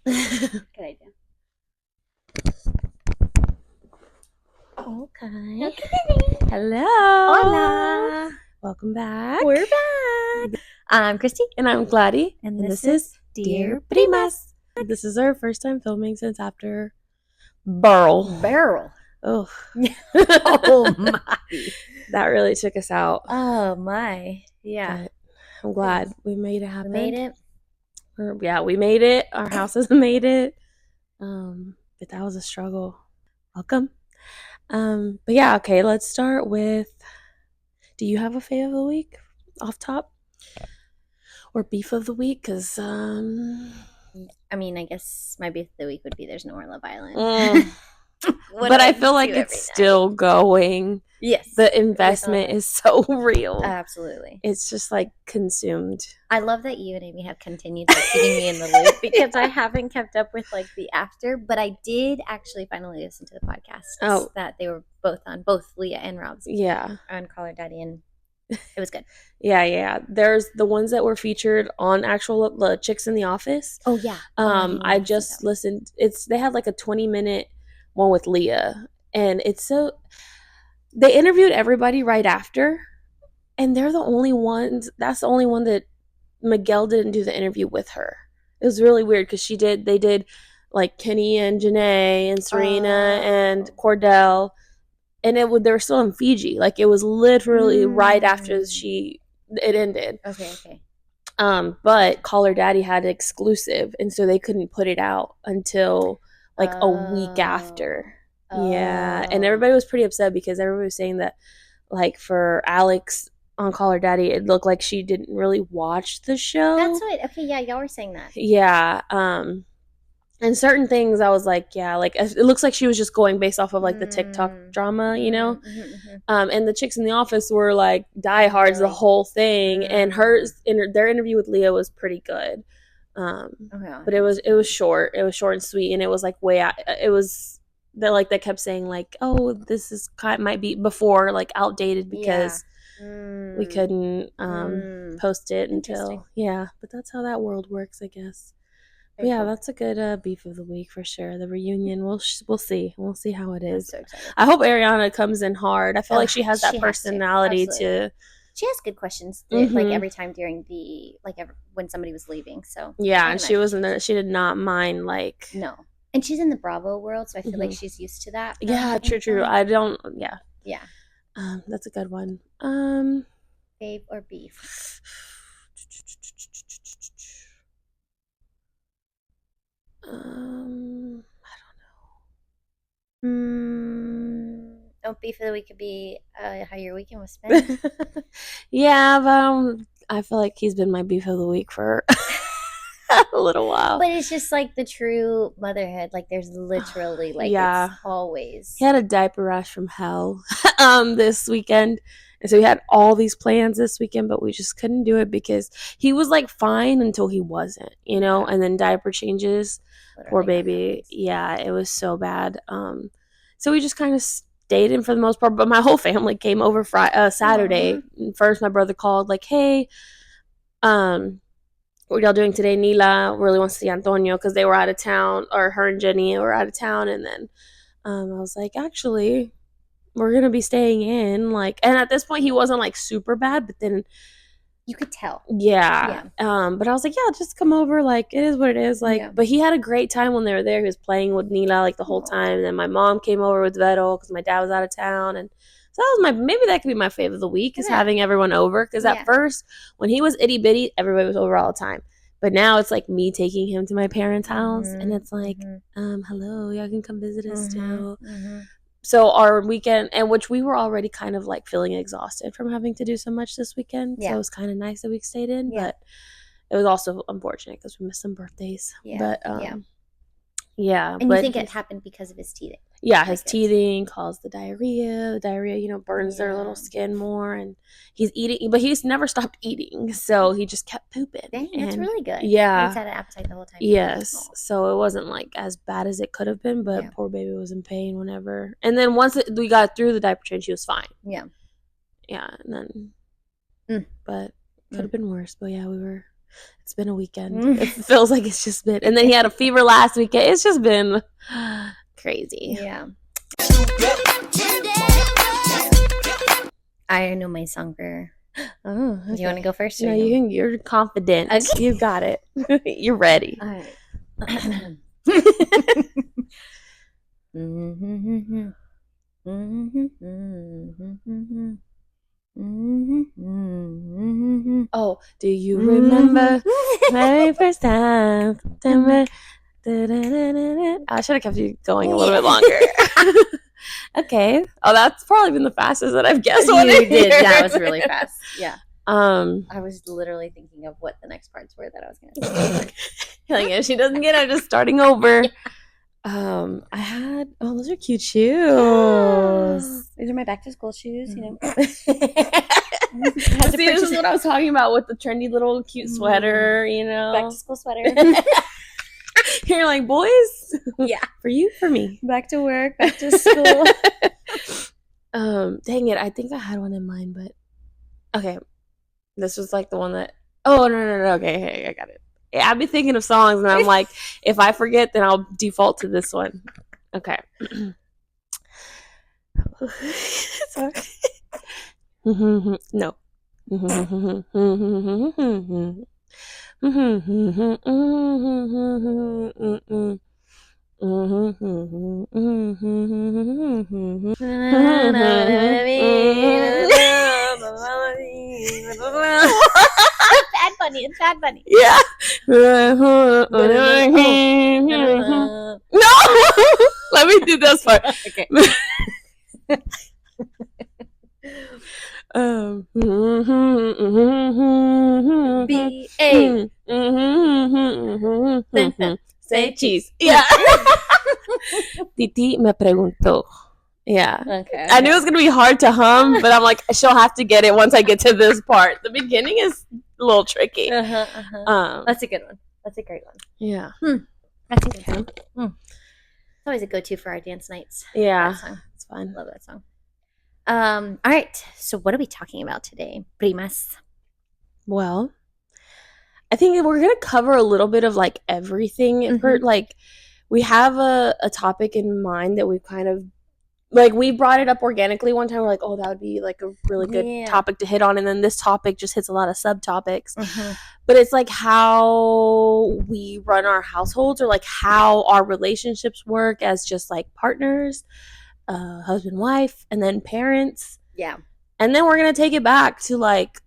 recording. Good idea. Okay. Hello. Hola. Welcome back. We're back. I'm Kristi. And I'm Clari. And this is Dear Primas. This is our first time filming since after Burl. Oh. Oh my. That really took us out. Oh my. Yeah. But I'm glad we made it happen. We made it. We made it. Our house has made it. But that was a struggle. Welcome. But yeah, okay, let's start with, do you have a fave of the week off top? Or beef of the week? Because, I mean, I guess my beef of the week would be there's no more Love Island. But I feel like it's still going. Yes. The investment is so real. Absolutely. It's just like consumed. I love that you and Amy have continued like, keeping me in the loop because I haven't kept up with like the after, but I did actually finally listen to the podcast that they were both on, both Leah and Rob's. Yeah. On Call Her Daddy, and it was good. Yeah. There's the ones that were featured on actual the Chicks in the Office. Oh yeah. I just listened. They had like a 20-minute one with Leah, and it's so. They interviewed everybody right after, and they're the only ones. That's the only one that Miguel didn't do the interview with her. It was really weird because they did like Kenny and Janae and Serena and Cordell, and they were still in Fiji. Like it was literally right after it ended. Okay. But Call Her Daddy had exclusive, and so they couldn't put it out until like a week after. Yeah, and everybody was pretty upset because everybody was saying that, like, for Alex on Call Her Daddy, it looked like she didn't really watch the show. That's what. Okay, yeah, y'all were saying that. Yeah, and certain things I was like, yeah, like it looks like she was just going based off of like the TikTok drama, you know. And the Chicks in the Office were like diehards the whole thing, and their interview with Leah was pretty good. But it was short. It was short and sweet, and it was like it was. They kept saying like, oh, this might be before like outdated because we couldn't post it until but that's how that world works, I guess. But yeah, that's a good beef of the week for sure. The reunion, we'll see how it is. So excited. I hope Ariana comes in hard. I feel like she has that personality to. She has good questions like every time during the when somebody was leaving. So yeah, and she wasn't. She did not mind like no. And she's in the Bravo world, so I feel like she's used to that. Yeah, true. I don't. Yeah. Yeah. That's a good one. Fave or beef? I don't know. Oh, beef of the week could be how your weekend was spent. Yeah, but I feel like he's been my beef of the week for a little while. But it's just like the true motherhood. Like there's literally like it's always. He had a diaper rash from hell this weekend. And so we had all these plans this weekend, but we just couldn't do it because he was like fine until he wasn't, you know, and then diaper changes. Poor baby. Yeah, it was so bad. So we just kind of stayed in for the most part, but my whole family came over Saturday. First, my brother called like, hey, what y'all doing today? Nila really wants to see Antonio because they were out of town, or her and Jenny were out of town. And then I was like, actually, we're going to be staying in. Like, and at this point, he wasn't like super bad, but then you could tell. Yeah. But I was like, yeah, just come over. Like, it is what it is. Like, but he had a great time when they were there. He was playing with Nila like the whole time. And then my mom came over with Vettel because my dad was out of town. And so that was maybe that could be my fave of the week is having everyone over. Because at first, when he was itty bitty, everybody was over all the time. But now it's like me taking him to my parents' house. And it's like, hello, y'all can come visit us too. So our weekend, and which we were already kind of like feeling exhausted from having to do so much this weekend. So it was kind of nice that we stayed in. But it was also unfortunate because we missed some birthdays. But yeah. And you think it happened because of his teething? Yeah, his teething caused the diarrhea. The diarrhea, you know, burns their little skin more. And he's eating, but he's never stopped eating. So he just kept pooping. Dang, that's really good. Yeah. He's had an appetite the whole time. Yes. So it wasn't like as bad as it could have been, but poor baby was in pain whenever. And then once we got through the diaper change, he was fine. Yeah. Yeah, and then, but could have been worse. But yeah, we were. It's been a weekend. It feels like it's just been. And then he had a fever last weekend. It's just been crazy. Yeah. I know my song for. Oh, okay. Do you want to go first? No, you're confident. Okay. You got it. You're ready. All right. Oh, do you remember very first time? I should have kept you going a little bit longer. Okay. Oh, that's probably been the fastest that I've guessed. You did. That was really fast. Yeah. I was literally thinking of what the next parts were that I was going to say. Like, if she doesn't get it, I'm just starting over. Yeah. I had, those are cute shoes. These are my back to school shoes, you know. See, this is what I was talking about with the trendy little cute sweater, you know. Back to school sweater. You're like, boys? Yeah. For you, for me. Back to work, back to school. Dang it. I think I had one in mind, but okay. This was like the one that, no. Okay, hey, I got it. Yeah, I've been thinking of songs, and I'm like, if I forget, then I'll default to this one. Okay. Sorry. No. Bad Bunny. It's Bad Bunny. Yeah. No. Let me do this part. Okay. B-A. Say cheese. Yeah. Titi me preguntó. Yeah. Okay. I knew it was going to be hard to hum, but I'm like, she'll have to get it once I get to this part. The beginning is a little tricky. That's a good one. That's a great one. Yeah. That's a good song. It's always a go-to for our dance nights. Yeah. It's fun. Love that song. All right. So what are we talking about today? Primas. Well, I think we're going to cover a little bit of like everything. Like, we have a topic in mind that we've kind of, like, we brought it up organically one time. We're like, oh, that would be like a really good topic to hit on. And then this topic just hits a lot of subtopics. But it's like how we run our households, or like how our relationships work as just like partners, husband, wife, and then parents. Yeah. And then we're going to take it back to like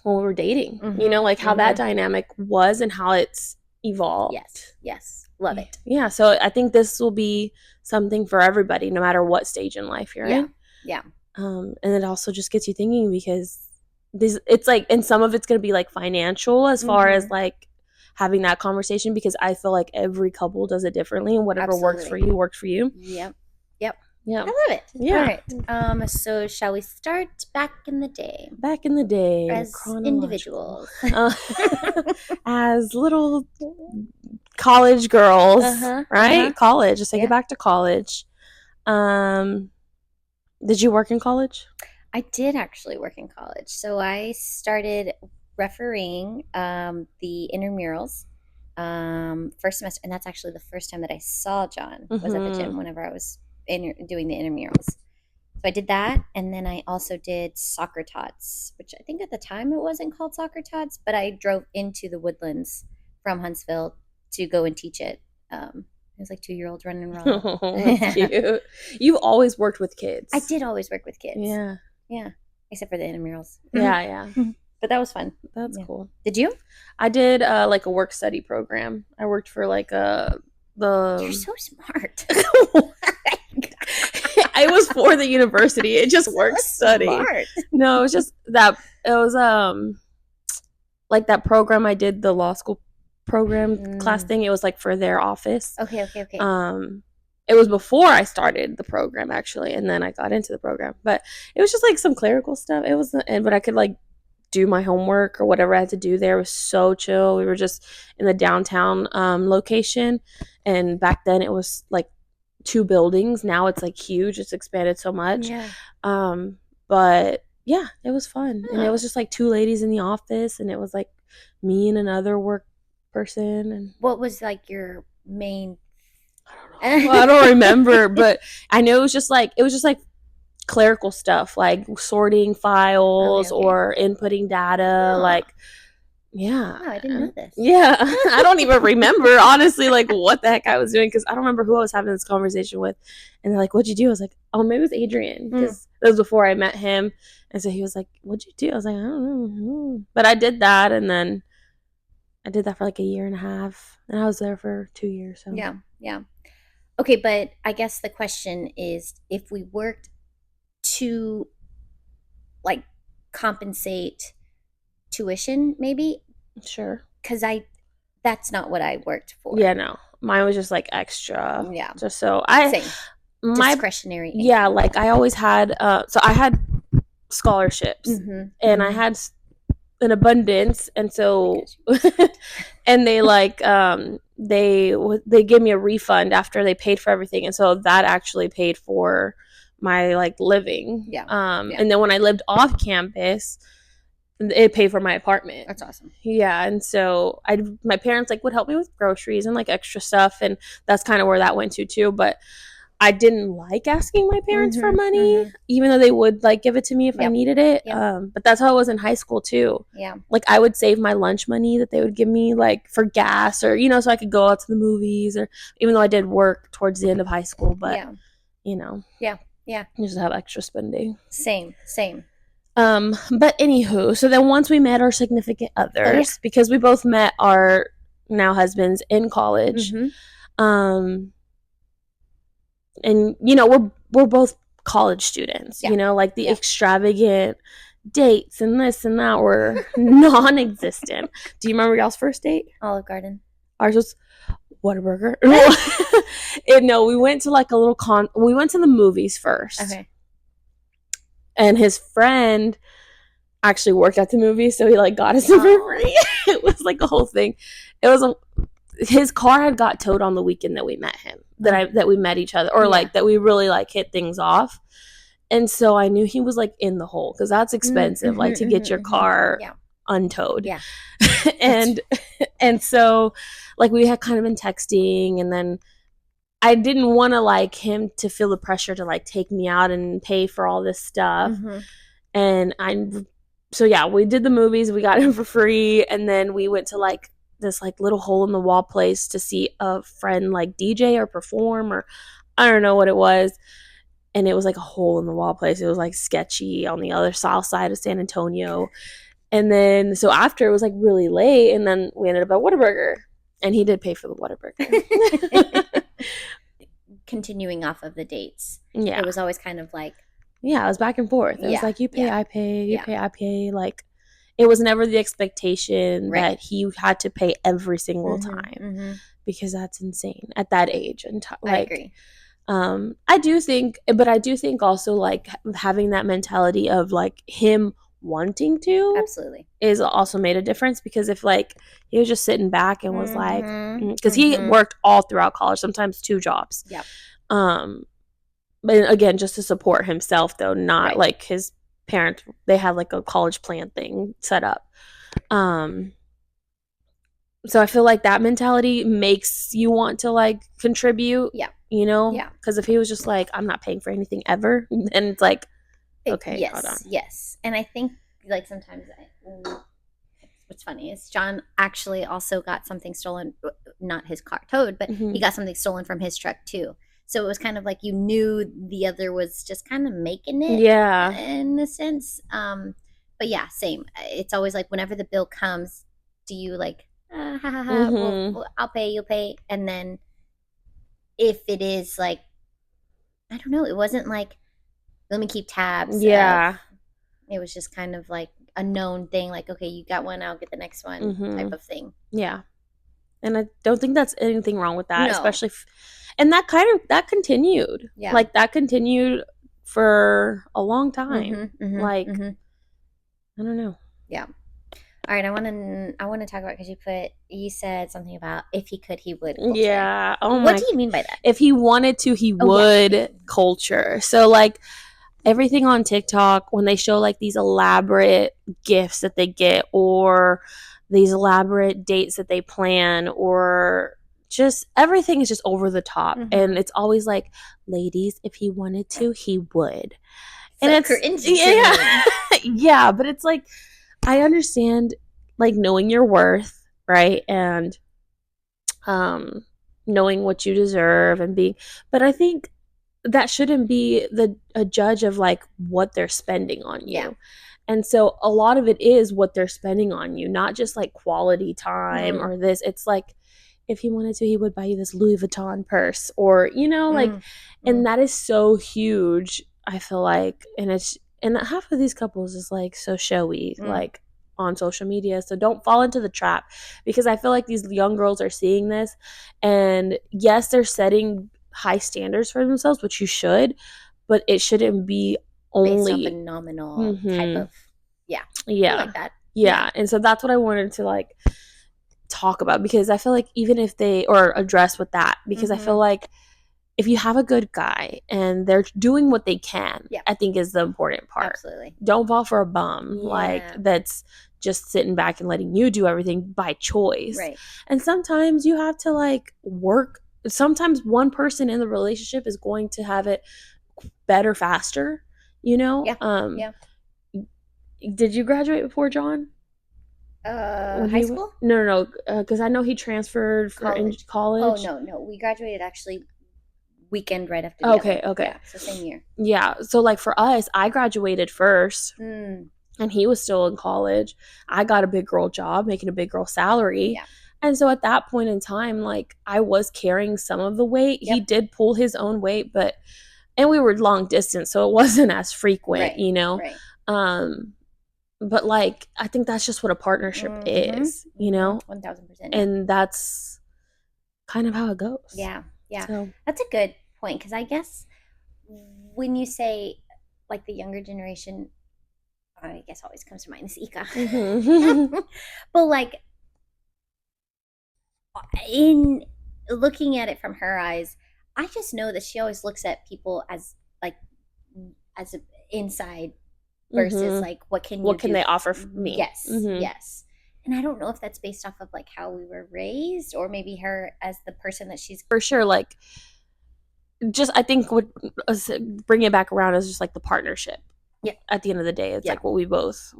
when we were dating, you know, like how that dynamic was and how it's evolved. Yes. Love it. Yeah. So I think this will be something for everybody, no matter what stage in life you're in. Yeah. And it also just gets you thinking, because it's like, and some of it's going to be like financial as far as like having that conversation, because I feel like every couple does it differently, and whatever works for you. Yep. Yeah. I love it. Yeah. All right. So shall we start back in the day? Back in the day. As individuals. As little college girls, right? College. Just take it back to college. Did you work in college? I did actually work in college. So I started refereeing the intramurals first semester. And that's actually the first time that I saw John was at the gym whenever I was doing the intramurals. So I did that, and then I also did soccer tots, which I think at the time it wasn't called soccer tots, but I drove into the Woodlands from Huntsville to go and teach it. It was like 2-year-olds running around. Oh, that's cute. You've always worked with kids. I did always work with kids. Yeah. Except for the intramurals. Yeah. But that was fun. That's cool. Did you? I did like a work study program. I worked for like You're so smart. It was for the university. It just work study. Smart. No, it was just that it was like that program I did, the law school program class thing. It was like for their office. Okay. It was before I started the program actually, and then I got into the program. But it was just like some clerical stuff. It was, but I could like do my homework or whatever I had to do there. It was so chill. We were just in the downtown location, and back then it was like 2 buildings. Now it's like huge. It's expanded so much. But yeah, it was fun. And it was just like 2 ladies in the office, and it was like me and another work person. And what was like your main? I don't remember, but I know it was just like clerical stuff, like sorting files or inputting data, like. Yeah. Wow, I didn't know this. Yeah. I don't even remember, honestly, like what the heck I was doing, because I don't remember who I was having this conversation with. And they're like, what'd you do? I was like, oh, maybe it was Adrian, because that was before I met him. And so he was like, what'd you do? I was like, I don't know. But I did that, and then I did that for like a year and a half, and I was there for 2 years. So. Yeah. Okay, but I guess the question is, if we worked to like compensate tuition, maybe. Sure. Because that's not what I worked for. Yeah, no, mine was just like extra. Yeah, just so same. My discretionary income. Yeah, like I always had. So I had scholarships, and I had an abundance, and so and they like they gave me a refund after they paid for everything, and so that actually paid for my like living. And then when I lived off campus, it paid for my apartment. That's awesome. Yeah, and so my parents like would help me with groceries and like extra stuff, and that's kind of where that went to too. But I didn't like asking my parents for money, even though they would like give it to me if I needed it. But that's how it was in high school too. Yeah, like I would save my lunch money that they would give me like for gas, or so I could go out to the movies, or even though I did work towards the end of high school, but yeah, just have extra spending. Same. But anywho, so then once we met our significant others, because we both met our now husbands in college, and we're both college students, like the extravagant dates and this and that were non-existent. Do you remember y'all's first date? Olive Garden. Ours was Whataburger. No, we went to like a little we went to the movies first. Okay. And his friend actually worked at the movies, so he like got us for free. It was like a whole thing. It was his car had got towed on the weekend that we met him, that we met each other, or like that we really like hit things off. And so I knew he was like in the hole, because that's expensive, like to get your car untowed. Yeah. and so like we had kind of been texting, and then I didn't want to like him to feel the pressure to like take me out and pay for all this stuff. And we did the movies, we got him for free, and then we went to like this like little hole in the wall place to see a friend like DJ or perform, or I don't know what it was. And it was like a hole in the wall place. It was like sketchy on the other south side of San Antonio. And then so after it was like really late, and then we ended up at Whataburger, and he did pay for the Whataburger. Continuing off of the dates. Yeah. It was always kind of like, it was back and forth. It was like, you pay, I pay, you pay, I pay. Like, it was never the expectation that he had to pay every single time, because that's insane at that age. And I agree. I do think also like having that mentality of like him wanting to absolutely is also made a difference, because if like he was just sitting back and was like, because he worked all throughout college, sometimes 2 jobs. But again, just to support himself though, not like his parents, they had like a college plan thing set up. So I feel like that mentality makes you want to like contribute. Because if he was just like, I'm not paying for anything ever, then it's like, okay, hold on. Yes. And I think like sometimes what's funny is John actually also got something stolen, not his car towed, but he got something stolen from his truck too. So it was kind of like you knew the other was just kind of making it, in a sense. But yeah, same. It's always like whenever the bill comes, do you like, well, I'll pay, you'll pay, and then if it is like, I don't know, it wasn't like, let me keep tabs. Yeah. It was just kind of like a known thing, like, okay, you got one, I'll get the next one type of thing. Yeah. And I don't think that's anything wrong with that, especially and that continued. Yeah. Like that continued for a long time. I don't know. Yeah. All right, I want to talk about, because you said something about if he could, he would. Culture. Yeah. What do you mean by that? If he wanted to, he would culture. So like everything on TikTok, when they show like these elaborate gifts that they get, or these elaborate dates that they plan, or just everything is just over the top. And it's always like, ladies, if he wanted to, he would. And it's yeah, but it's like, I understand like knowing your worth, right? And knowing what you deserve and being, but I think that shouldn't be a judge of like what they're spending on you. Yeah. And so a lot of it is what they're spending on you, not just like quality time or this. It's like, if he wanted to, he would buy you this Louis Vuitton purse, or, you know, like, and that is so huge, I feel like. And half of these couples is like so showy, like on social media. So don't fall into the trap, because I feel like these young girls are seeing this, and yes, they're setting high standards for themselves, which you should, but it shouldn't be only based off a nominal type of I like that. Yeah. And so that's what I wanted to like talk about, because I feel like even if they, or address with that, because I feel like if you have a good guy and they're doing what they can, I think is the important part. Absolutely. Don't fall for a bum like that's just sitting back and letting you do everything by choice. Right. And sometimes you have to like work. Sometimes one person in the relationship is going to have it better faster, you know? Yeah. Did you graduate before John? High school? No, because I know he transferred for college. Oh, no. We graduated actually weekend right after the other. Okay. Yeah, so same year. Yeah, so like for us, I graduated first, and he was still in college. I got a big girl job, making a big girl salary. Yeah. And so at that point in time, like, I was carrying some of the weight. Yep. He did pull his own weight, and we were long distance, so it wasn't as frequent, you know? Right. But like, I think that's just what a partnership is, you know? 1000%. And that's kind of how it goes. Yeah. So. That's a good point, because I guess when you say like the younger generation, I guess always comes to mind is Ika. But like, in looking at it from her eyes, I just know that she always looks at people as like as a inside versus like what can they offer me? Yes. And I don't know if that's based off of like how we were raised, or maybe her as the person that she's. For sure, like, just I think what bring it back around is just like the partnership. Yeah. At the end of the day, it's like what we both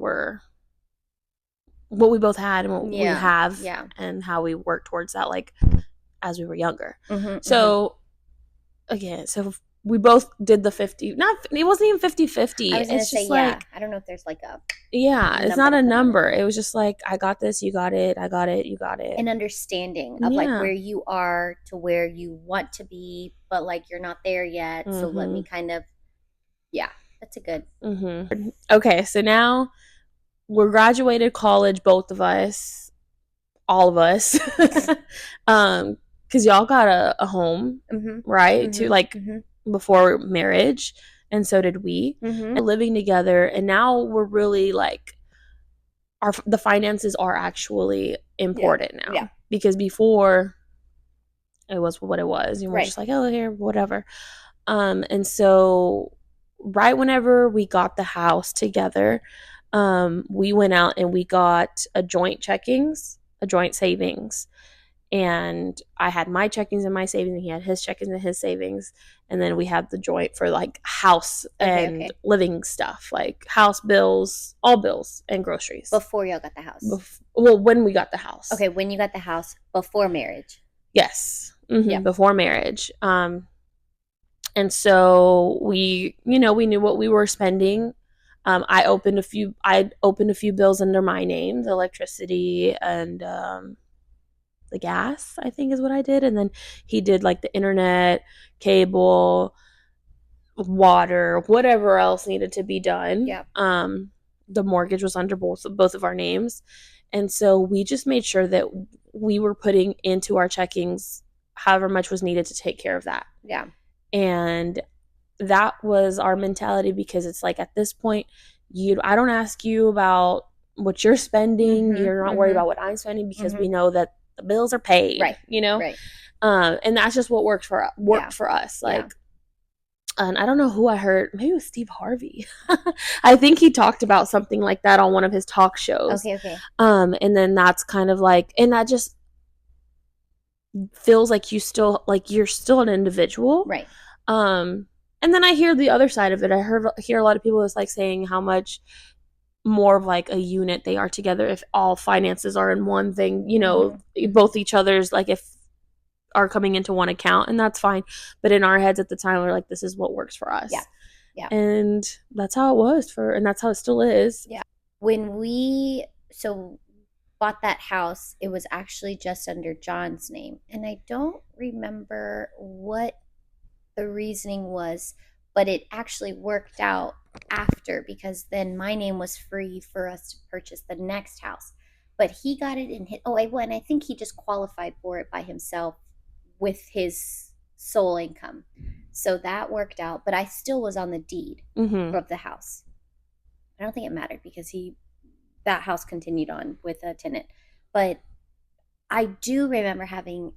had, and what we have, and how we work towards that, like as we were younger. So again, so we both did the 50. It wasn't even 50-50. I was gonna say, like, I don't know if there's like a. It's not a number. It was just like, I got this, you got it, I got it, you got it. An understanding of like where you are to where you want to be, but like you're not there yet. So let me kind of, that's a good. Okay, so now we're graduated college, both of us, all of us, because y'all got a home, right? To like. Before marriage, and so did we. We're living together, and now we're really like the finances are actually important now, because before it was what it was, and we're just like, oh, here, whatever. And so right whenever we got the house together, we went out and we got a joint savings. And I had my checkings and my savings, and he had his checkings and his savings. And then we had the joint for like house and living stuff, like house bills, all bills, and groceries. Before y'all got the house? When we got the house. Okay, when you got the house, before marriage. Yes. Before marriage. And so we knew what we were spending. I opened a few bills under my name, the electricity and the gas, I think is what I did. And then he did like the internet, cable, water, whatever else needed to be done. The mortgage was under both of our names. And so we just made sure that we were putting into our checkings however much was needed to take care of that. And that was our mentality, because it's like, at this point, I don't ask you about what you're spending. You're not worried about what I'm spending, because we know that the bills are paid, you know? And that's just what worked for us. Like, and I don't know who I heard. Maybe it was Steve Harvey. I think he talked about something like that on one of his talk shows. Okay. And then that's kind of like, and that just feels like you're still an individual. Right. And then I hear the other side of it. I hear a lot of people is like saying how much more of like a unit they are together if all finances are in one thing, both each other's, like if are coming into one account, and that's fine. But in our heads at the time, we're like, this is what works for us. Yeah. And that's how it was and that's how it still is. Yeah. When we bought that house, it was actually just under John's name. And I don't remember what the reasoning was, but it actually worked out after, because then my name was free for us to purchase the next house. But he got it in his, and I think he just qualified for it by himself with his sole income. So that worked out, but I still was on the deed of the house. I don't think it mattered because that house continued on with a tenant. But I do remember having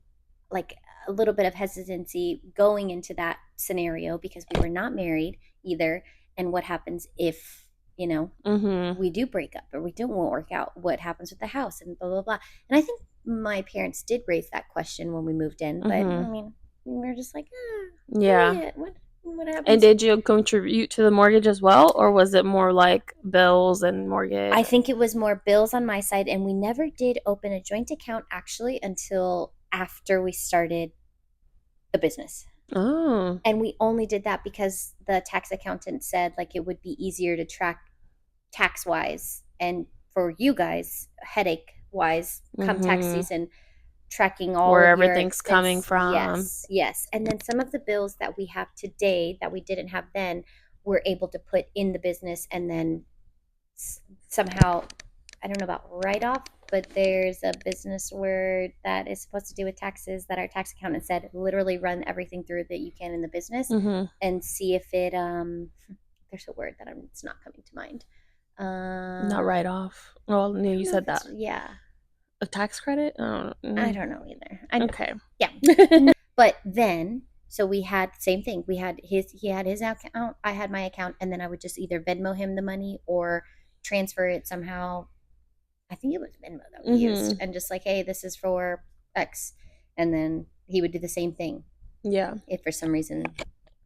like a little bit of hesitancy going into that scenario because we were not married either. And what happens if, we do break up or we won't work out? What happens with the house and blah, blah, blah. And I think my parents did raise that question when we moved in. But I mean, we were just like, yeah. What happens? And did you contribute to the mortgage as well, or was it more like bills and mortgage? I think it was more bills on my side, and we never did open a joint account actually until after we started the business. Oh. And we only did that because the tax accountant said like it would be easier to track tax wise, and for you guys headache wise come tax season, tracking all where of everything's coming from. Yes. And then some of the bills that we have today that we didn't have then, we're able to put in the business, and then somehow, I don't know about write-off, but there's a business word that is supposed to do with taxes that our tax accountant said literally run everything through that you can in the business and see if it there's a word that it's not coming to mind. Not write-off. Well, no, you said that. Yeah. A tax credit? I don't know either. Okay. Yeah. But then, so we had the same thing. He had his account, I had my account, and then I would just either Venmo him the money or transfer it somehow. I think it was Venmo that we used, and just like, hey, this is for X, and then he would do the same thing. Yeah. If for some reason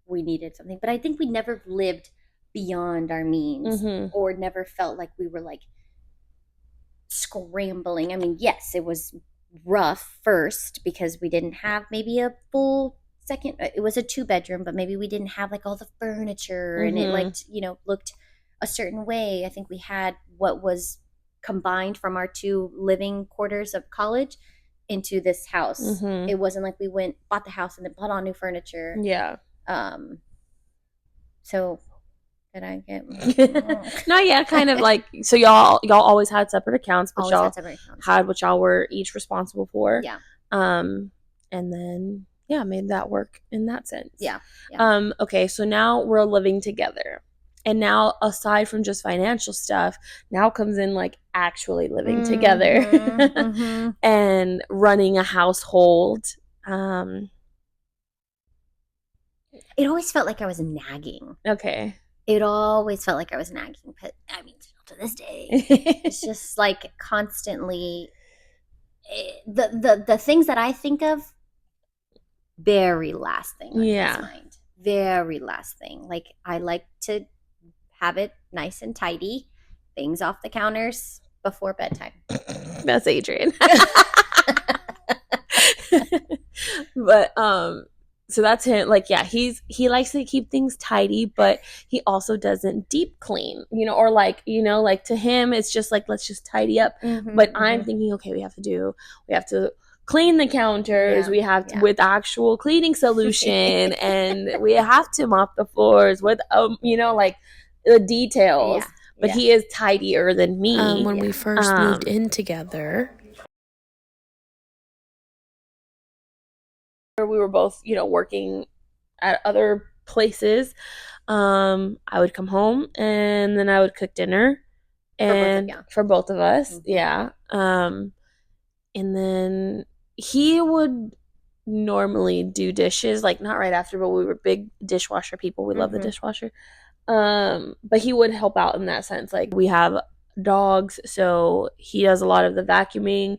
we needed something, but I think we never lived beyond our means, or never felt like we were like scrambling. I mean, yes, it was rough first because we didn't have maybe a full second. It was a 2-bedroom, but maybe we didn't have like all the furniture and it like, looked a certain way. I think we had what was combined from our 2 living quarters of college into this house. It wasn't like we bought the house and then bought all new furniture. Yeah. So did I get no, yeah, kind of like, so y'all always had separate accounts, but y'all had what y'all were each responsible for. Yeah. And then made that work in that sense. Yeah. Okay, so now we're living together. And now, aside from just financial stuff, now comes in like actually living together and running a household. It always felt like I was nagging. Okay. It always felt like I was nagging, but I mean, still to this day, it's just like constantly the things that I think of, very last thing on his mind. Very last thing. Like, I like to have it nice and tidy, things off the counters before bedtime. That's Adrian. But so that's him. Like, yeah, he likes to keep things tidy, but he also doesn't deep clean, or like, like to him it's just like, let's just tidy up. But I'm thinking, okay, we have to clean the counters, we have to with actual cleaning solution, and we have to mop the floors with like the details. But he is tidier than me. When we first moved in together, we were both, working at other places. I would come home and then I would cook dinner for both of us. And then he would normally do dishes, like not right after, but we were big dishwasher people. We love the dishwasher. But he would help out in that sense. Like we have dogs, so he does a lot of the vacuuming.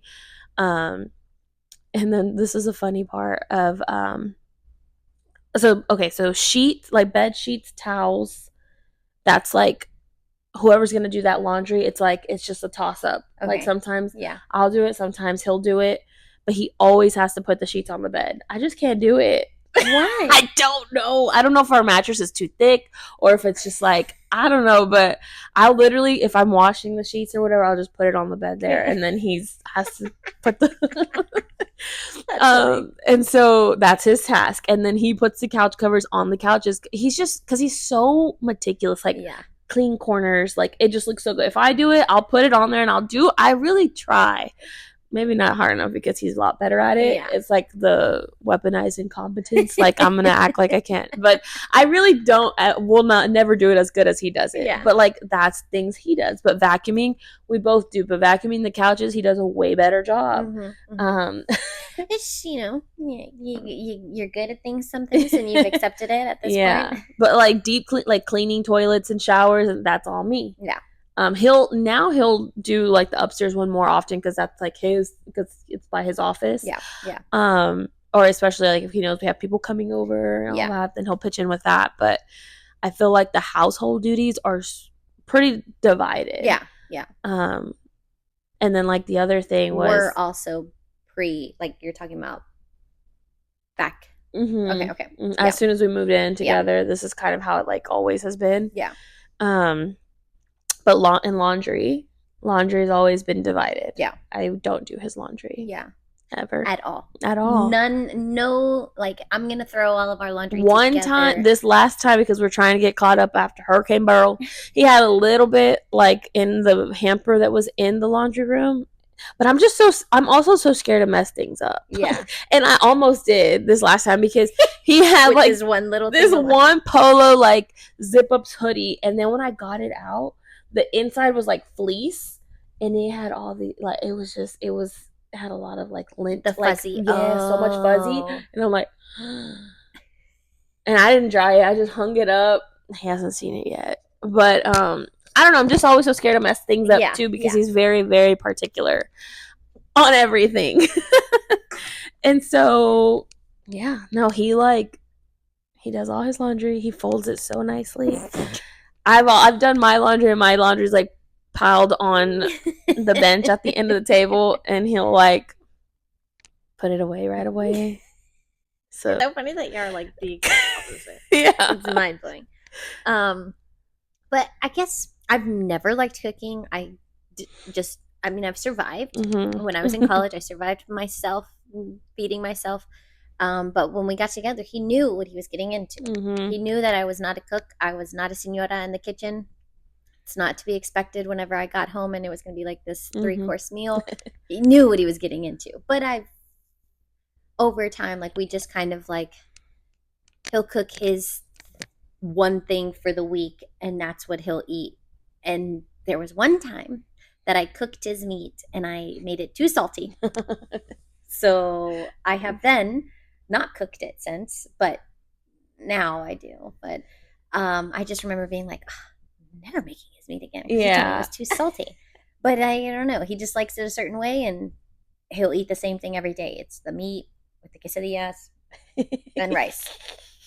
And then this is a funny part of so sheets, like bed sheets, towels, that's like whoever's gonna do that laundry, it's like it's just a toss up. Okay. Like sometimes I'll do it, sometimes he'll do it, but he always has to put the sheets on the bed. I just can't do it. Why? I don't know. I don't know if our mattress is too thick or if it's just like, I don't know, but I'll literally, if I'm washing the sheets or whatever, I'll just put it on the bed there, and then he has to put the and so that's his task, and then he puts the couch covers on the couches. He's just, because he's so meticulous, like clean corners, like it just looks so good. If I do it, I'll put it on there, and I really try. Maybe not hard enough because he's a lot better at it. Yeah. It's like the weaponized incompetence. Like I'm gonna act like I can't, but I really don't. Will never do it as good as he does it. Yeah. But like that's things he does. But vacuuming, we both do. But vacuuming the couches, he does a way better job. It's you're good at things, some things, and you've accepted it at this point. But like like cleaning toilets and showers, and that's all me. Yeah. He'll do like the upstairs one more often because that's like because it's by his office. Yeah. Or especially like if he knows we have people coming over and all that, then he'll pitch in with that. But I feel like the household duties are pretty divided. Yeah. And then like the other thing was we're also like you're talking about back. Mm-hmm. Okay. As soon as we moved in together, this is kind of how it like always has been. Yeah. But in laundry has always been divided. Yeah. I don't do his laundry. Yeah. Ever. At all. None. No, like, I'm going to throw all of our laundry together. This last time, because we're trying to get caught up after Hurricane Beryl, he had a little bit, like, in the hamper that was in the laundry room. But I'm also so scared to mess things up. Yeah. And I almost did this last time because he had like this one polo, like, zip-ups hoodie. And then when I got it out, the inside was like fleece, and it had all the like. It had a lot of like lint, the fuzzy. So much fuzzy, and I'm like, and I didn't dry it. I just hung it up. He hasn't seen it yet, but I don't know. I'm just always so scared to mess things up too because he's very, very particular on everything, and so he does all his laundry. He folds it so nicely. I've done my laundry, and my laundry's like piled on the bench at the end of the table, and he'll like put it away right away. So it's so funny that you're like the opposite. Yeah, it's mind blowing. But I guess I've never liked cooking. I've survived. Mm-hmm. When I was in college, I survived myself, feeding myself. But when we got together, he knew what he was getting into. Mm-hmm. He knew that I was not a cook. I was not a señora in the kitchen. It's not to be expected whenever I got home and it was going to be like this 3-course meal. He knew what he was getting into. But over time, like we just kind of like, he'll cook his one thing for the week and that's what he'll eat. And there was one time that I cooked his meat and I made it too salty. So I have then not cooked it since, but now I do. But I just remember being like, I'm never making his meat again. Yeah, it was too salty. But I don't know. He just likes it a certain way, and he'll eat the same thing every day. It's the meat with the quesadillas and rice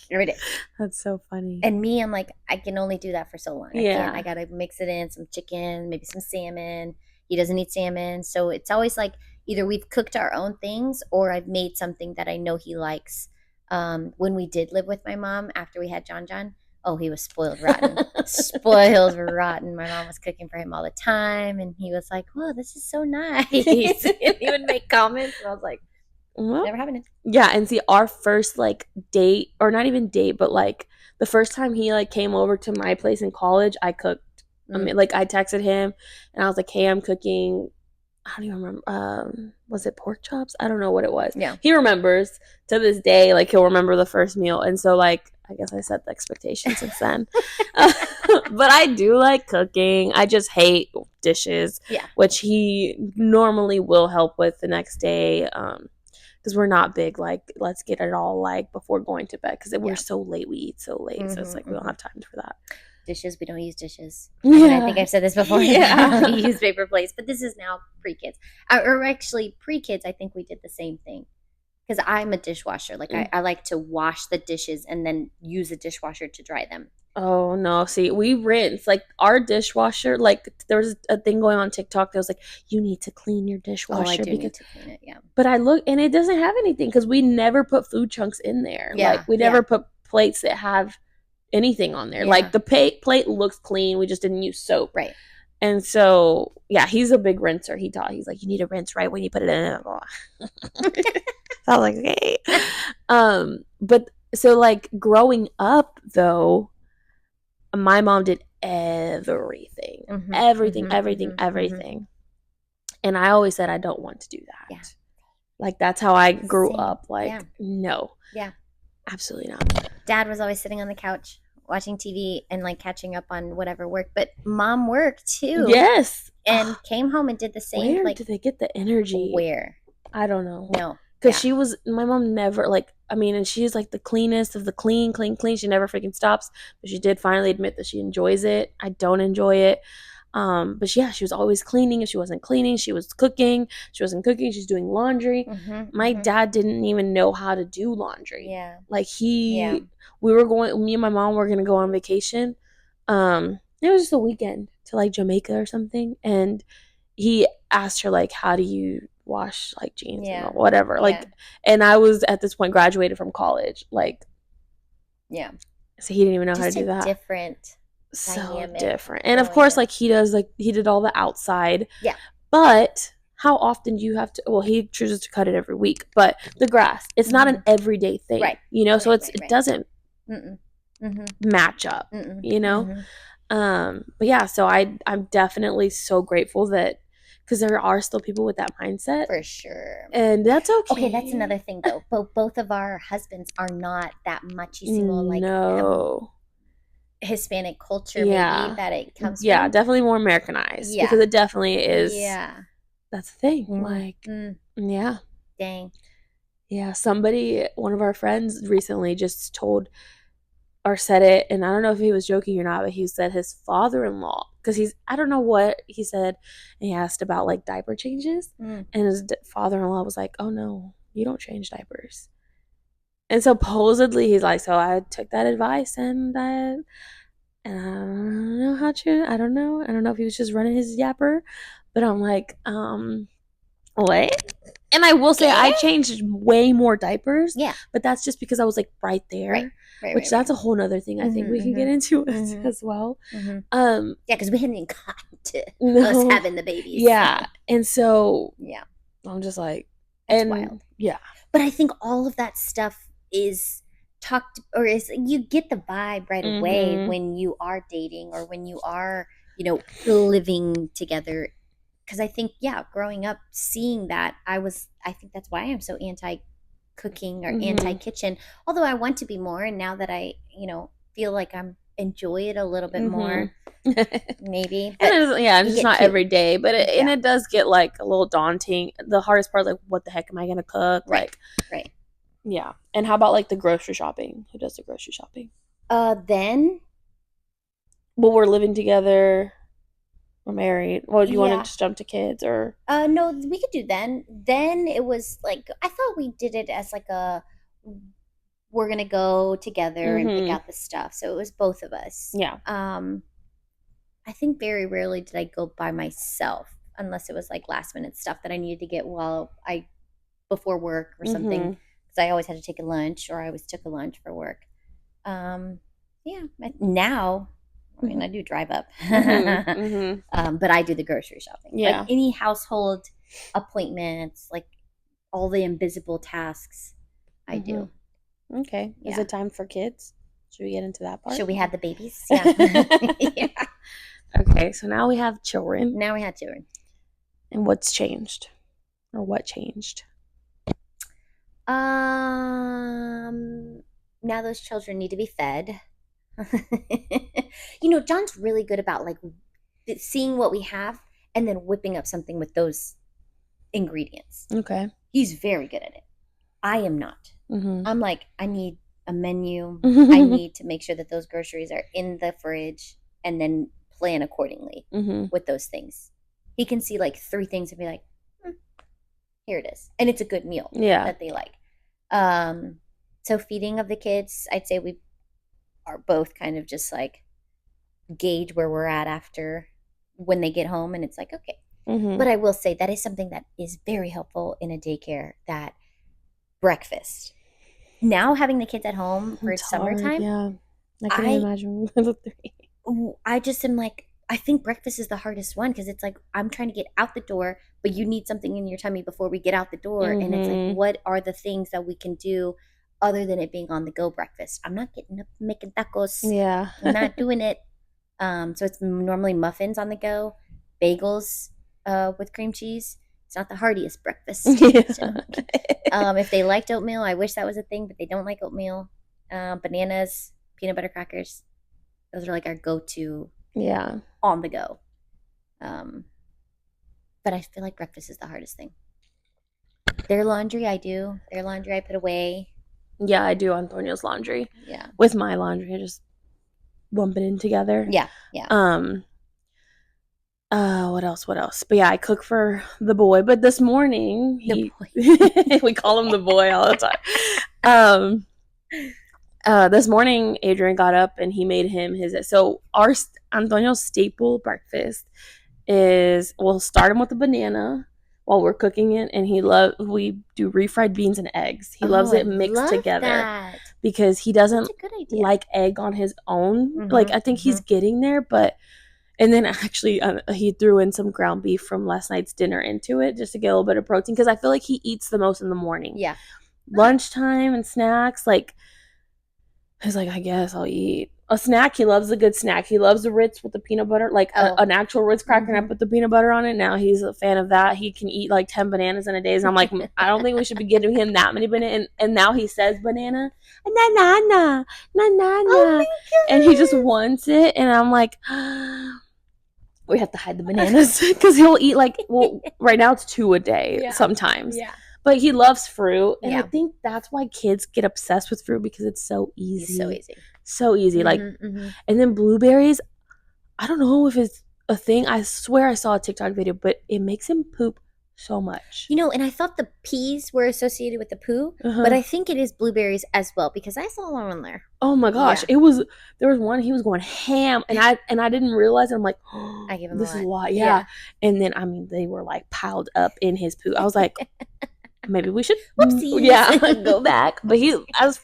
every day. That's so funny. And me, I'm like, I can only do that for so long. I gotta mix it in, some chicken, maybe some salmon. He doesn't eat salmon, so it's always like either we've cooked our own things or I've made something that I know he likes. When we did live with my mom after we had John, he was spoiled rotten. Spoiled rotten. My mom was cooking for him all the time, and he was like, "Whoa, this is so nice." And he would make comments, and I was like, never happened. Yeah, and see, our first like date, or not even date, but like the first time he like came over to my place in college, I cooked. I mean, like I texted him, and I was like, "Hey, I'm cooking." I don't even remember. Was it pork chops? I don't know what it was. Yeah. He remembers to this day. Like he'll remember the first meal, and so like I guess I set the expectation since then. But I do like cooking. I just hate dishes. Yeah. Which he normally will help with the next day. because we're not big like let's get it all like before going to bed because we're so late. We eat so late, so it's like we don't have time for that. Dishes, we don't use dishes. I think I've said this before. Yeah. We use paper plates, but this is now pre-kids. Or actually, pre-kids, I think we did the same thing. Because I'm a dishwasher. Like, I like to wash the dishes and then use a dishwasher to dry them. Oh, no. See, we rinse. Like, our dishwasher, like, there was a thing going on TikTok that was like, you need to clean your dishwasher. Oh, I do need to clean it, yeah. But I look, and it doesn't have anything because we never put food chunks in there. Yeah, like, we never put plates that have anything on there. Like, the plate looks clean. We just didn't use soap. Right. And so, yeah, he's a big rinser. He's like, you need to rinse right when you put it in. So I was like, okay. But so like growing up though, my mom did everything. And I always said I don't want to do that. Yeah. Like that's how I grew up. Like, no. Yeah. Absolutely not. Dad was always sitting on the couch watching TV and like catching up on whatever work. But mom worked too. Yes. And came home and did the same. Where like, did they get the energy? Where? I don't know. No. Because my mom never, like, I mean, and she's like the cleanest of the clean. She never freaking stops. But she did finally admit that she enjoys it. I don't enjoy it. But yeah, she was always cleaning. If she wasn't cleaning, she was cooking. She wasn't cooking, she's doing laundry. My dad didn't even know how to do laundry. Yeah. Like me and my mom were going to go on vacation. It was just a weekend to like Jamaica or something. And he asked her like, how do you wash like jeans and whatever, like, and I was at this point graduated from college, like, so he didn't even know how to do that. Different. And of course, like he did all the outside, but how often do you have to, well, he chooses to cut it every week, but the grass, it's not an everyday thing, right? You know, so it doesn't match up, you know. But yeah, so I'm definitely so grateful that, because there are still people with that mindset. For sure. And that's okay. Okay, that's another thing, though. Both of our husbands are not that machismo, like Hispanic culture, maybe, that it comes from. Yeah, definitely more Americanized. Yeah. Because it definitely is. Yeah. That's the thing. Like, yeah. Dang. Yeah, one of our friends recently just told or said it, and I don't know if he was joking or not, but he said his father-in-law, because I don't know what he said, and he asked about like diaper changes, and his father-in-law was like, oh no, you don't change diapers. And supposedly he's like, so I took that advice and I don't know how true, I don't know if he was just running his yapper, but I'm like, what? And I will say I changed way more diapers, but that's just because I was like right there. Right, that's a whole nother thing I think we can get into as well. Yeah, because we hadn't even gotten to us having the babies. Yeah. And so I'm just like, it's wild. Yeah. But I think all of that stuff is talked, or is, you get the vibe right away when you are dating or when you are, you know, living together. Because I think, growing up, seeing that, I think that's why I'm so anti-cooking or anti-kitchen, although I want to be more, and now that I, you know, feel like I'm enjoy it a little bit more, maybe. But it's just not every day, but and it does get like a little daunting. The hardest part, like, what the heck am I gonna cook? Right. Yeah. And how about like the grocery shopping? Who does the grocery shopping? Then, well, we're living together. We're married. Well, do you want to just jump to kids or? No, we could do then. Then it was like, I thought we did it as like we're going to go together and pick out the stuff. So it was both of us. Yeah. I think very rarely did I go by myself, unless it was like last minute stuff that I needed to get before work or something. Because I always had to take a lunch, or I always took a lunch for work. Now, I mean, I do drive up, but I do the grocery shopping. Yeah. Like any household appointments, like all the invisible tasks, I do. Okay. Is it time for kids? Should we get into that part? Should we have the babies? Yeah. Okay. So now we have children. And what's changed? Or what changed? Now those children need to be fed. You know, John's really good about like seeing what we have and then whipping up something with those ingredients. Okay. He's very good at it. I am not. Mm-hmm. I'm like, I need a menu. I need to make sure that those groceries are in the fridge and then plan accordingly with those things. He can see like 3 things and be like, here it is. And it's a good meal that they like. So feeding of the kids, I'd say we are both kind of just like gauge where we're at after when they get home, and it's like, okay. But I will say that is something that is very helpful in a daycare, that breakfast. Now having the kids at home for summertime, I can imagine the 3. I just am like, I think breakfast is the hardest one, because it's like I'm trying to get out the door, but you need something in your tummy before we get out the door. And it's like, what are the things that we can do other than it being on the go breakfast? I'm not getting up making tacos. Yeah. I'm not doing it. So it's normally muffins on the go, bagels with cream cheese. It's not the heartiest breakfast. If they liked oatmeal, I wish that was a thing, but they don't like oatmeal. Bananas, peanut butter crackers. Those are like our go-to on the go. But I feel like breakfast is the hardest thing. Their laundry, I do. Their laundry, I put away. Yeah, I do Antonio's laundry. Yeah. With my laundry, I just lump it in together. Yeah. What else? But yeah, I cook for the boy. But this morning, we call him the boy all the time. This morning, Adrian got up and he made him his. So our Antonio's staple breakfast is, we'll start him with a banana while we're cooking it, and we do refried beans and eggs. He loves it mixed together because he doesn't like egg on his own. Like, I think he's getting there, but. And then actually he threw in some ground beef from last night's dinner into it just to get a little bit of protein, because I feel like he eats the most in the morning. Yeah. Lunchtime and snacks, like, he's like, I guess I'll eat a snack. He loves a good snack. He loves the Ritz with the peanut butter, like an actual Ritz cracker, and I put the peanut butter on it. Now he's a fan of that. He can eat like 10 bananas in a day. And I'm like, I don't think we should be giving him that many bananas. And now he says banana, na. Oh, and he just wants it. And I'm like, we have to hide the bananas because he'll eat like, well, right now it's 2 a day sometimes. Yeah. But he loves fruit. And I think that's why kids get obsessed with fruit, because it's so easy. So easy. Like, and then blueberries, I don't know if it's a thing. I swear I saw a TikTok video, but it makes him poop so much. You know, and I thought the peas were associated with the poo, but I think it is blueberries as well, because I saw one on there. Oh my gosh. There was one, he was going ham, and I didn't realize it. I'm like, oh, I gave him this is why. Yeah. And then, I mean, they were like piled up in his poo. I was like, maybe we should go back. But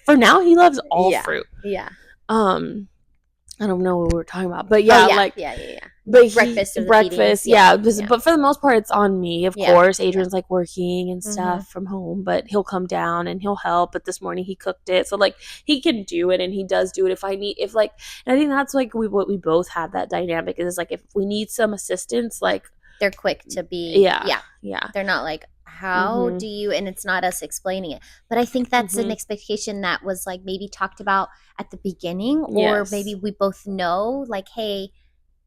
for now, he loves all fruit. Yeah. I don't know what we were talking about, but But breakfast, but for the most part, it's on me. Of course, Adrian's like working and stuff from home, but he'll come down and he'll help. But this morning he cooked it, so like he can do it, and he does do it and I think that's like what we both have, that dynamic is like, if we need some assistance, like, they're quick to be. They're not like, how do you, and it's not us explaining it, but I think that's an expectation that was like maybe talked about at the beginning, or maybe we both know, like, hey,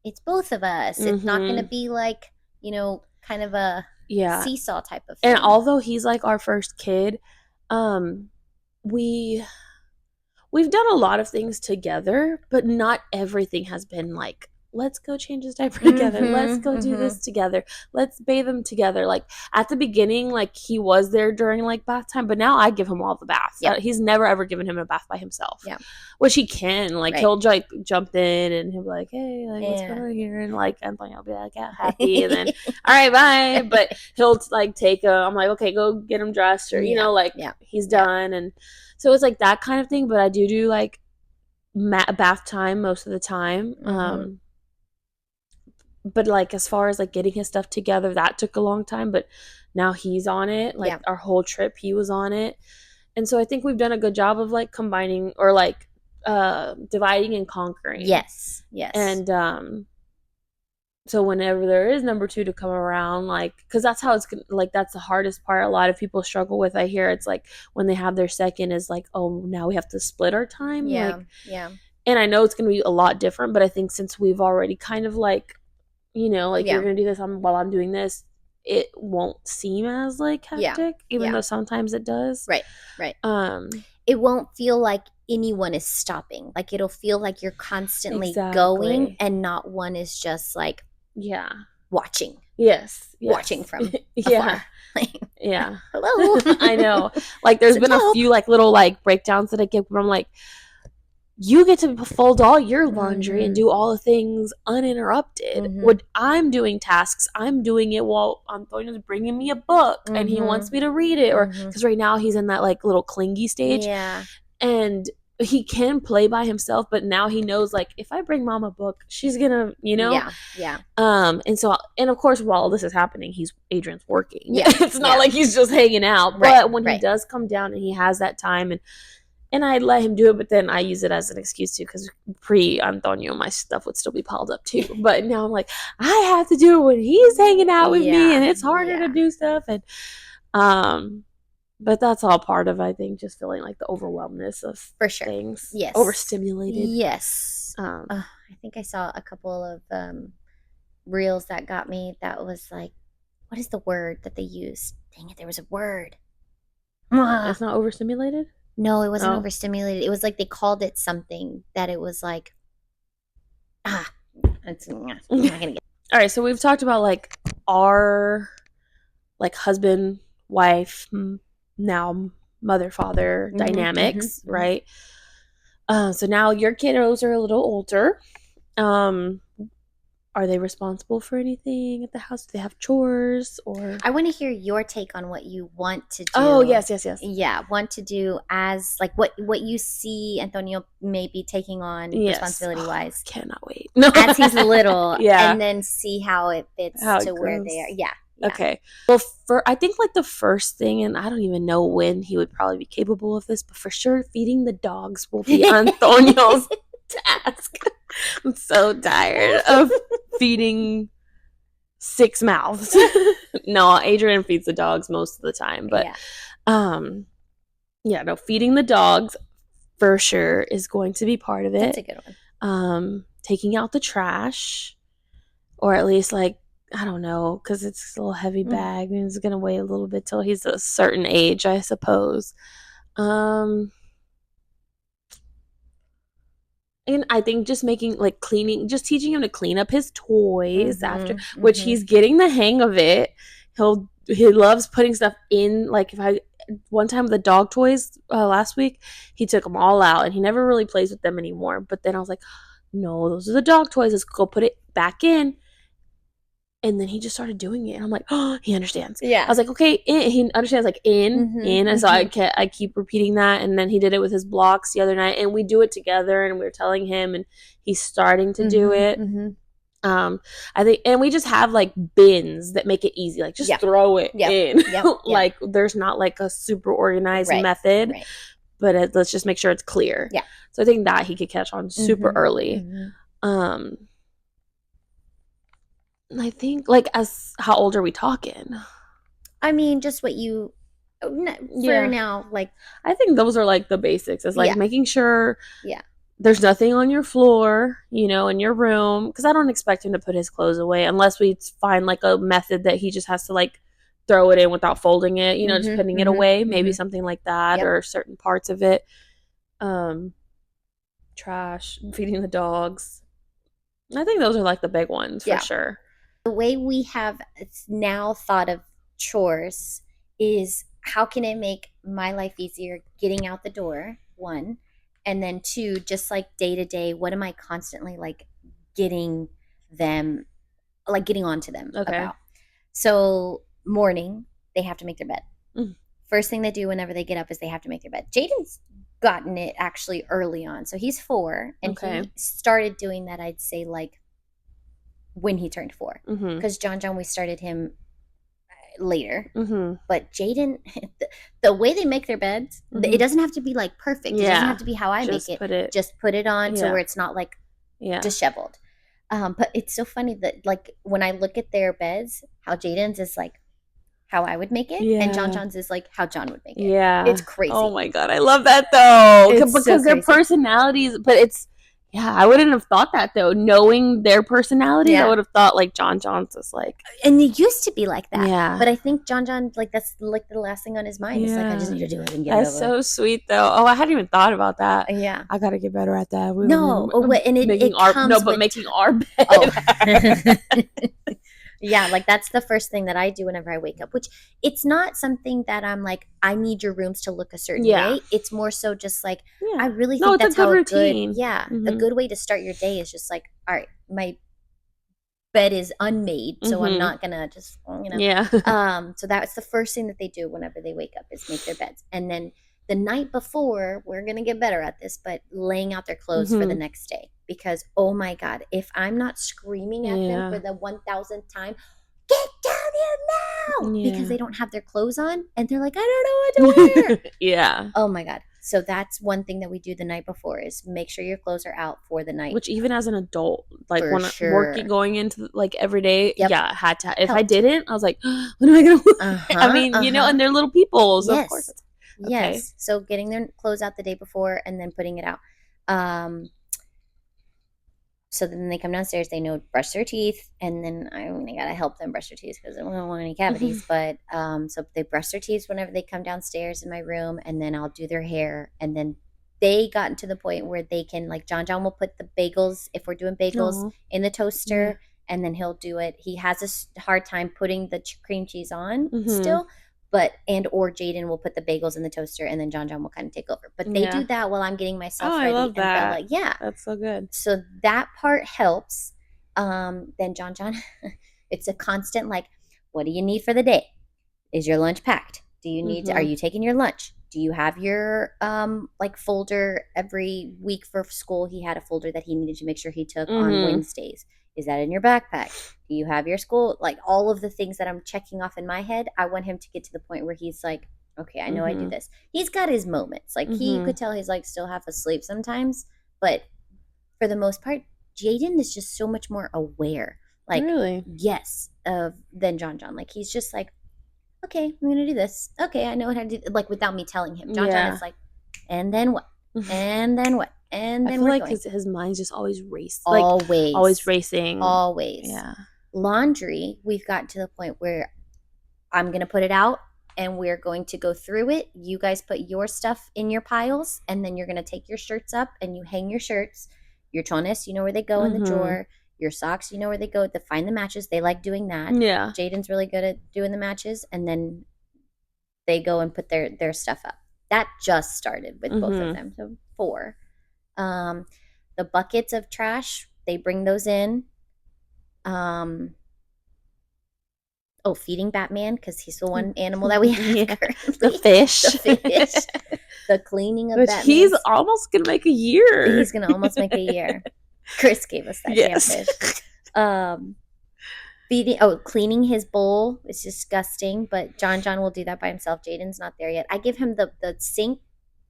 it's both of us. It's not going to be like, you know, kind of a seesaw type of thing. And although he's like our first kid, we've done a lot of things together, but not everything has been like, let's go change his diaper together. Let's go do this together. Let's bathe him together. Like, at the beginning, like, he was there during like bath time, but now I give him all the baths. He's never ever given him a bath by himself. Which he can. Like, he'll like jump in and he'll be like, hey, like, what's going on here? And like, Anthony will be like, yeah, happy. And then, all right, bye. But he'll like take I'm like, okay, go get him dressed, or, you know, like, he's done. And so it's like that kind of thing. But I do like bath time most of the time. But like, as far as like getting his stuff together, that took a long time, but now he's on it. Like, our whole trip, he was on it. And so I think we've done a good job of like combining, or like dividing and conquering. Yes. And so whenever there is number 2 to come around, like, because that's how it's like, that's the hardest part a lot of people struggle with. I hear it's like when they have their second is like, oh, now we have to split our time. And I know it's going to be a lot different, but I think since we've already kind of like, you know, like, you're going to do this while I'm doing this, it won't seem as like hectic, even though sometimes it does. Right. It won't feel like anyone is stopping. Like it'll feel like you're constantly going, and not one is just like watching. Yes. Watching from afar. Yeah. Hello. I know. Like there's been a few like little like breakdowns that I get where I'm like, you get to fold all your laundry and do all the things uninterrupted. When I'm doing tasks, I'm doing it while Antonio's bringing me a book and he wants me to read it. Or because right now he's in that like little clingy stage. Yeah. And he can play by himself, but now he knows like if I bring mom a book, she's gonna, you know. Yeah. And so, and of course, while this is happening, Adrian's working. Yeah. It's not like he's just hanging out. But when he does come down and he has that time, and I let him do it, but then I use it as an excuse too, because pre-Antonio, my stuff would still be piled up too. But now I'm like, I have to do it when he's hanging out with me, and it's harder to do stuff. And but that's all part of, I think, just feeling like the overwhelmness of things. Yes. Overstimulated. Yes. I think I saw a couple of reels that got me. That was like, what is the word that they used? Dang it, there was a word. It's not overstimulated? No, it wasn't overstimulated. It was like they called it something that it was like, I'm not gonna get. All right, so we've talked about like our like husband, wife, now mother, father dynamics, right? So now your kiddos are a little older. Are they responsible for anything at the house? Do they have chores? Or I want to hear your take on what you want to do. Oh, yes. Yeah, want to do as like what you see Antonio maybe taking on responsibility wise. Cannot wait. As he's little, and then see how it fits to where they are. Yeah. Okay. Well, I think like the first thing, and I don't even know when he would probably be capable of this, but for sure feeding the dogs will be Antonio's task. I'm so tired of feeding 6 mouths. No, Adrian feeds the dogs most of the time, but feeding the dogs for sure is going to be part of it. That's a good one. Taking out the trash, or at least like, I don't know, because it's a little heavy bag and it's gonna wait a little bit till he's a certain age, I suppose. And I think just making like cleaning, just teaching him to clean up his toys after, which he's getting the hang of it. He loves putting stuff in. Like one time with the dog toys last week, he took them all out and he never really plays with them anymore. But then I was like, no, those are the dog toys. Let's go put it back in. And then he just started doing it. And I'm like, oh, he understands. Yeah. I was like, okay, he understands like in. And so I keep repeating that. And then he did it with his blocks the other night. And we do it together. And we were telling him. And he's starting to do it. I think, and we just have like bins that make it easy. Like just throw it in. Like there's not like a super organized method. Right. But let's just make sure it's clear. Yeah. So I think that he could catch on super early. I think, like, how old are we talking? I mean, just what you, for now, like. I think those are, like, the basics. It's, like, making sure there's nothing on your floor, in your room. Because I don't expect him to put his clothes away unless we find, like, a method that he just has to, like, throw it in without folding it, just putting it away. Maybe something like that or certain parts of it. Trash, feeding the dogs. I think those are, like, the big ones for sure. The way we have now thought of chores is how can it make my life easier getting out the door, 1, and then 2, just like day to day, what am I constantly like getting onto them about? So morning, they have to make their bed. First thing they do whenever they get up is they have to make their bed. Jaden's gotten it actually early on. So he's 4 and he started doing that, I'd say like when he turned 4, because John, we started him later. But Jaden, the way they make their beds, it doesn't have to be like perfect. It doesn't have to be how I make it. Just put it on so where it's not like disheveled. But it's so funny that like when I look at their beds, how Jaden's is like how I would make it, and John's is like how John would make it. Yeah, it's crazy. Oh my god, I love that though, because their personalities, but Yeah, I wouldn't have thought that though. Knowing their personalities, I would have thought like John's just like. And it used to be like that. Yeah. But I think John, like that's like the last thing on his mind. It's like, I just need to do it and get it over. That's so sweet though. Oh, I hadn't even thought about that. Yeah. I gotta get better at that. Making our bed. Yeah, like that's the first thing that I do whenever I wake up, which it's not something that I'm like, I need your rooms to look a certain way. It's more so just like, I really think that's how a good, a good way to start your day is just like, all right, my bed is unmade, so I'm not gonna just, so that's the first thing that they do whenever they wake up is make their beds. And then the night before, we're gonna get better at this, but laying out their clothes for the next day. Because, oh my God, if I'm not screaming at them for the 1,000th time, get down here now! Because they don't have their clothes on, and they're like, I don't know what to wear. Oh my God. So that's one thing that we do the night before is make sure your clothes are out for the night. Which even as an adult, like when working, going into like every day, I had to. If I didn't, I was like, what am I going to wear? I mean, and they're little people, so of course. Yes. So getting their clothes out the day before and then putting it out. So then they come downstairs, they know brush their teeth, and then I gotta help them brush their teeth because I don't want any cavities. But so they brush their teeth whenever they come downstairs in my room, and then I'll do their hair. And then they gotten to the point where they can, like, John will put the bagels, if we're doing bagels, in the toaster, and then he'll do it. He has a hard time putting the cream cheese on still. But or Jaden will put the bagels in the toaster, and then John will kind of take over. But they do that while I'm getting myself ready. I love that. And Bella, that's so good. So that part helps. Then John, it's a constant like, what do you need for the day? Is your lunch packed? Do you need? Are you taking your lunch? Do you have your like folder every week for school? He had a folder that he needed to make sure he took on Wednesdays. Is that in your backpack? Do you have your school? Like all of the things that I'm checking off in my head, I want him to get to the point where he's like, okay, I know I do this. He's got his moments. Like he could tell he's like still half asleep sometimes. But for the most part, Jaden is just so much more aware. Like, really? Yes, than John. Like he's just like, okay, I'm going to do this. Okay, I know how to do it. Like without me telling him. John is like, and then what? And then what? And then I feel like his mind's just always racing. Always racing. Always. Yeah. Laundry, we've gotten to the point where I'm going to put it out and we're going to go through it. You guys put your stuff in your piles, and then you're going to take your shirts up and you hang your shirts. Your chones, you know where they go in the drawer. Your socks, you know where they go to find the matches. They like doing that. Yeah. Jaden's really good at doing the matches, and then they go and put their stuff up. That just started with both of them. So 4. The buckets of trash, they bring those in. Feeding Batman, because he's the one animal that we have currently. The fish. The cleaning of Batman. He's almost going to make a year. He's going to almost make a year. Chris gave us that damn fish. Cleaning his bowl is disgusting, but John will do that by himself. Jaden's not there yet. I give him the sink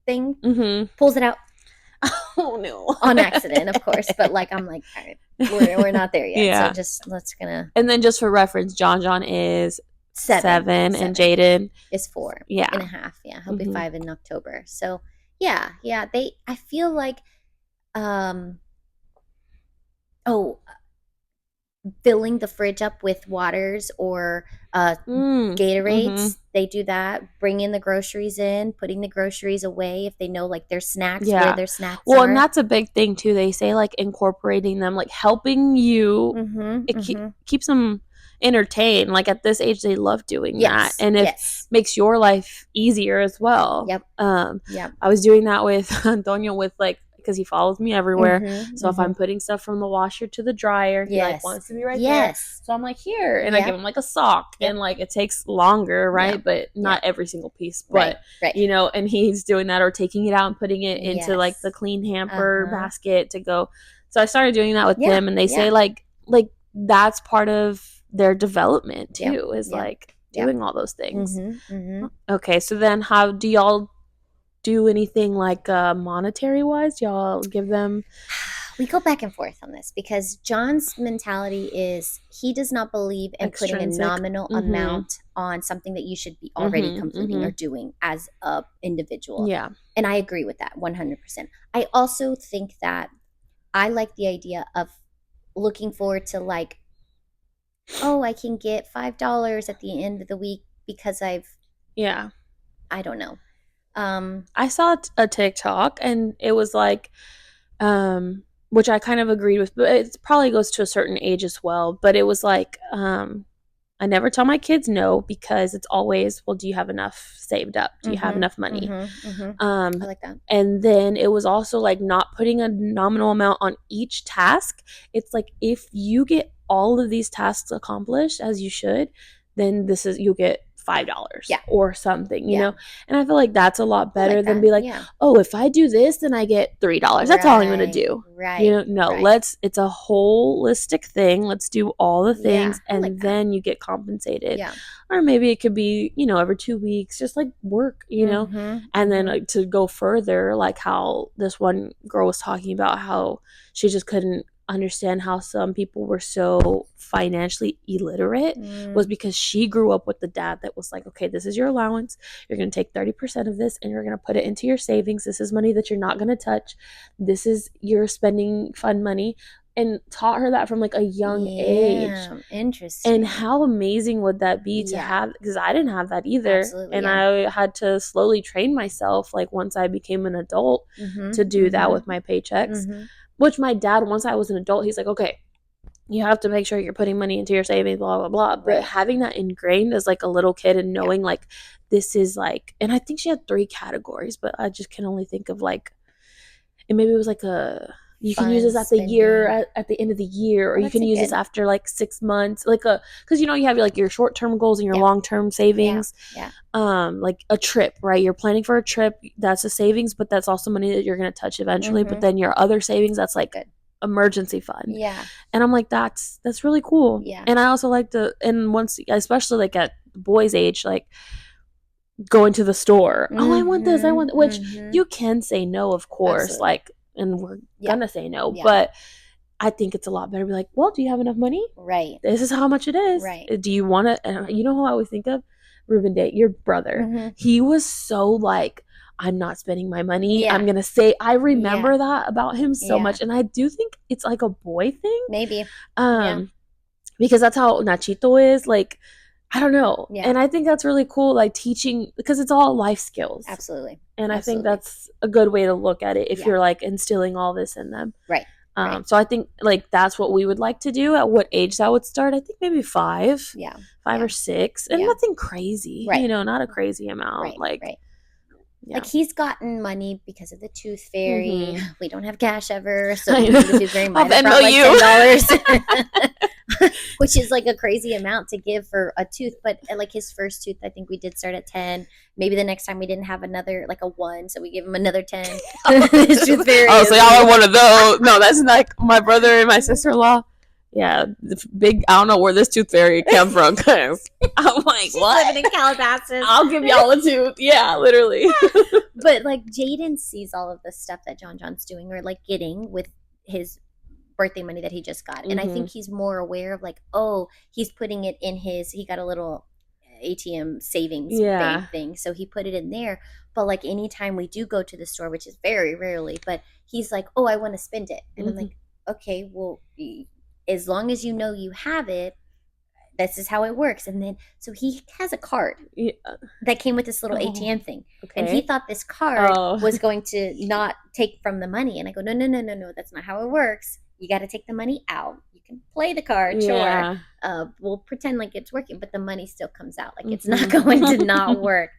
thing, pulls it out. Oh no! On accident, of course. But like, I'm like, all right, we're not there yet. So just And then just for reference, John is 7 and Jaden is 4. And a half. Yeah, he'll be 5 in October. So yeah. I feel like, filling the fridge up with waters or Gatorades. They do that. Bring in the groceries putting the groceries away if they know like their snacks, where their snacks are. And that's a big thing too. They say like incorporating them, like helping you. It keeps them entertained. Like at this age, they love doing that, and it makes your life easier as well. Yep. I was doing that with Antonio with like, because he follows me everywhere. So if I'm putting stuff from the washer to the dryer, he like wants to be right there. So I'm like, here, and I give him like a sock, and like it takes longer, right? But not every single piece, but you know, and he's doing that or taking it out and putting it into like the clean hamper basket to go. So I started doing that with him, and they say like that's part of their development too, is like doing all those things. Okay, so then how do y'all do anything like monetary wise? Y'all give them? We go back and forth on this because John's mentality is he does not believe in putting a nominal amount on something that you should be already completing or doing as a individual. Yeah. And I agree with that 100%. I also think that I like the idea of looking forward to like, oh, I can get $5 at the end of the week because I don't know. I saw a TikTok and it was like, which I kind of agreed with, but it probably goes to a certain age as well. But it was like, I never tell my kids no, because it's always, well, do you have enough saved up? Do you have enough money? I like that. And then it was also like not putting a nominal amount on each task. It's like, if you get all of these tasks accomplished as you should, then you'll get $5 or something, you know? And I feel like that's a lot better than be like, oh, if I do this, then I get $3. That's all I'm going to do. Right. You know, no, it's a holistic thing. Let's do all the things and then you get compensated. Yeah. Or maybe it could be, you know, every 2 weeks, just like work, you know? And then to go further, like how this one girl was talking about how she just couldn't understand how some people were so financially illiterate was because she grew up with the dad that was like, okay, this is your allowance, you're going to take 30% of this and you're going to put it into your savings, this is money that you're not going to touch, this is your spending fund money, and taught her that from like a young age. Interesting. And how amazing would that be to have, because I didn't have that either. Absolutely, and I had to slowly train myself, like once I became an adult, to do that with my paychecks. Which my dad, once I was an adult, he's like, okay, you have to make sure you're putting money into your savings, blah, blah, blah. But having that ingrained as like a little kid and knowing like this is like, and I think she had 3 categories, but I just can only think of like, and maybe it was like you can use this at the year, at the end of the year, or you can use this after like 6 months, like because you know you have like your short-term goals and your long-term savings. Like a trip, right? You're planning for a trip, that's a savings, but that's also money that you're going to touch eventually. But then your other savings, that's like emergency fund. And I'm like, that's really cool. And I also like and once, especially like at boys' age, like going to the store, oh, I want this, I want, which you can say no, of course. Absolutely. Like, and we're gonna say no, but I think it's a lot better to be like, well, do you have enough money? Right. This is how much it is. Right. Do you want to? And you know who I always think of? Ruben Day, your brother. He was so like, I'm not spending my money. I'm gonna say, I remember that about him so much, and I do think it's like a boy thing, maybe. Because that's how Nachito is. Like, I don't know. And I think that's really cool, like teaching, because it's all life skills. Absolutely. And I think that's a good way to look at it if you're like instilling all this in them. Right. So I think like that's what we would like to do. At what age that would start? I think maybe 5. 5 or 6. And nothing crazy. You know, not a crazy amount. Like he's gotten money because of the tooth fairy. We don't have cash ever, so the tooth fairy might have brought like $10. Which is like a crazy amount to give for a tooth, but like his first tooth, I think we did start at 10. Maybe the next time we didn't have another, like a 1, so we give him another 10. His tooth fairy. Oh, so y'all are one of those. No, that's like my brother and my sister-in-law. Yeah, the big. I don't know where this tooth fairy came from, because I'm like, she's what? living in Calabasas. I'll give y'all a tooth. Yeah, literally. But like Jaden sees all of the stuff that John's doing or like getting with his birthday money that he just got, and I think he's more aware of like, oh, he's putting it in he got a little ATM savings bank thing, so he put it in there. But like anytime we do go to the store, which is very rarely, but he's like, oh, I want to spend it, and I'm like, okay, well, as long as you know you have it, this is how it works. And then so he has a card that came with this little ATM thing, and he thought this card was going to not take from the money, and I go, no, that's not how it works. You got to take the money out. You can play the card, sure. We'll pretend like it's working, but the money still comes out. Like it's not going to not work.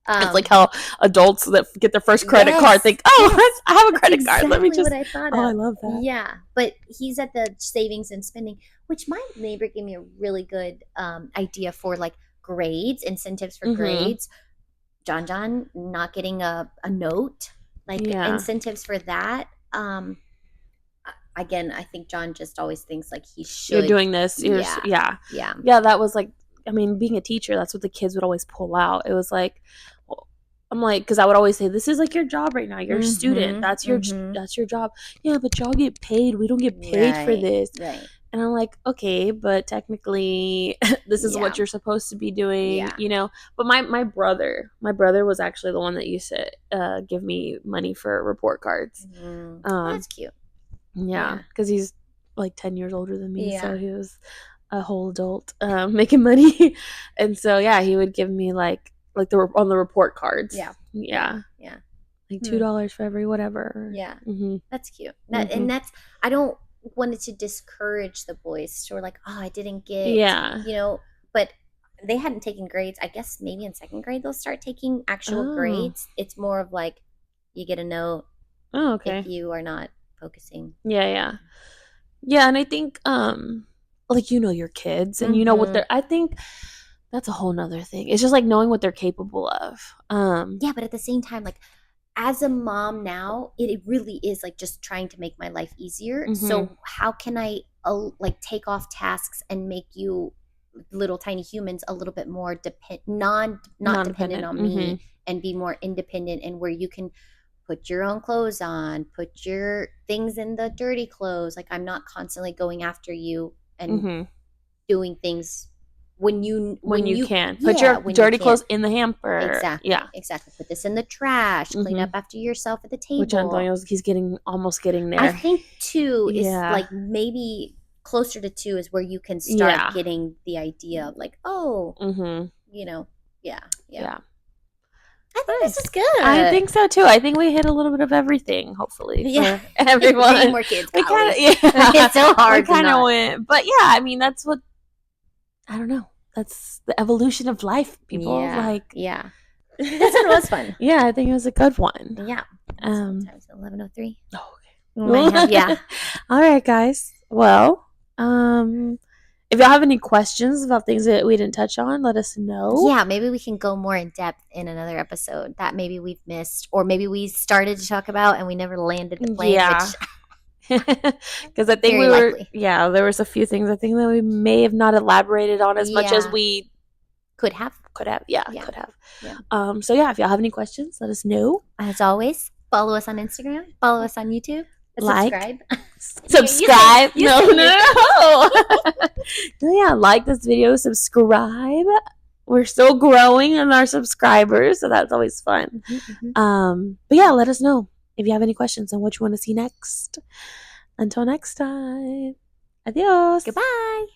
It's like how adults that get their first credit card think, oh, I have a credit card. Let me just. What I thought I love that. Yeah, but he's at the savings and spending, which my neighbor gave me a really good idea for like grades, incentives for grades. John not getting a note, like incentives for that. Again, I think John just always thinks like he should. You're doing this. Yeah. That was like, I mean, being a teacher, that's what the kids would always pull out. It was like, I'm like, because I would always say, this is like your job right now. You're a student. That's your job. Yeah, but y'all get paid. We don't get paid for this. Right. And I'm like, okay, but technically, this is what you're supposed to be doing, you know. But my brother was actually the one that used to give me money for report cards. That's cute. Yeah, because he's like 10 years older than me, so he was a whole adult making money. And so he would give me like on the report cards. Yeah. Like $2 for every whatever. That's cute. And that's, I don't want it to discourage the boys who are like, oh, I didn't get but they hadn't taken grades. I guess maybe in second grade they'll start taking actual grades. It's more of like you get a note if you are not focusing. Yeah, and I think like your kids and you know what they're, I think that's a whole nother thing. It's just like knowing what they're capable of. But at the same time, like as a mom now, it really is like just trying to make my life easier. So how can I like take off tasks and make you little tiny humans a little bit more not dependent on me and be more independent, and where you can put your own clothes on, put your things in the dirty clothes. Like I'm not constantly going after you and doing things when you can put your dirty clothes in the hamper. Exactly. Put this in the trash. Clean up after yourself at the table. Which Antonio's he's almost getting there. I think 2 is like maybe closer to 2 is where you can start getting the idea of like, I think this is good. I think so too. I think we hit a little bit of everything, hopefully. For everyone. Maybe more kids. We kind of it's so hard. We kind of went, but I mean that's what I don't know. That's the evolution of life, people. This one was fun. I think it was a good one. Yeah. Time's 11:03. Oh, okay. All right, guys. Well, if y'all have any questions about things that we didn't touch on, let us know. Yeah, maybe we can go more in depth in another episode that maybe we've missed, or maybe we started to talk about and we never landed the plane. Because I think there was a few things I think that we may have not elaborated on as much as we could have. Could have. So if y'all have any questions, let us know. As always, follow us on Instagram, follow us on YouTube. Subscribe. No. Like this video, subscribe. We're still growing in our subscribers, so that's always fun. But let us know if you have any questions on what you want to see next. Until next time. Adios. Goodbye.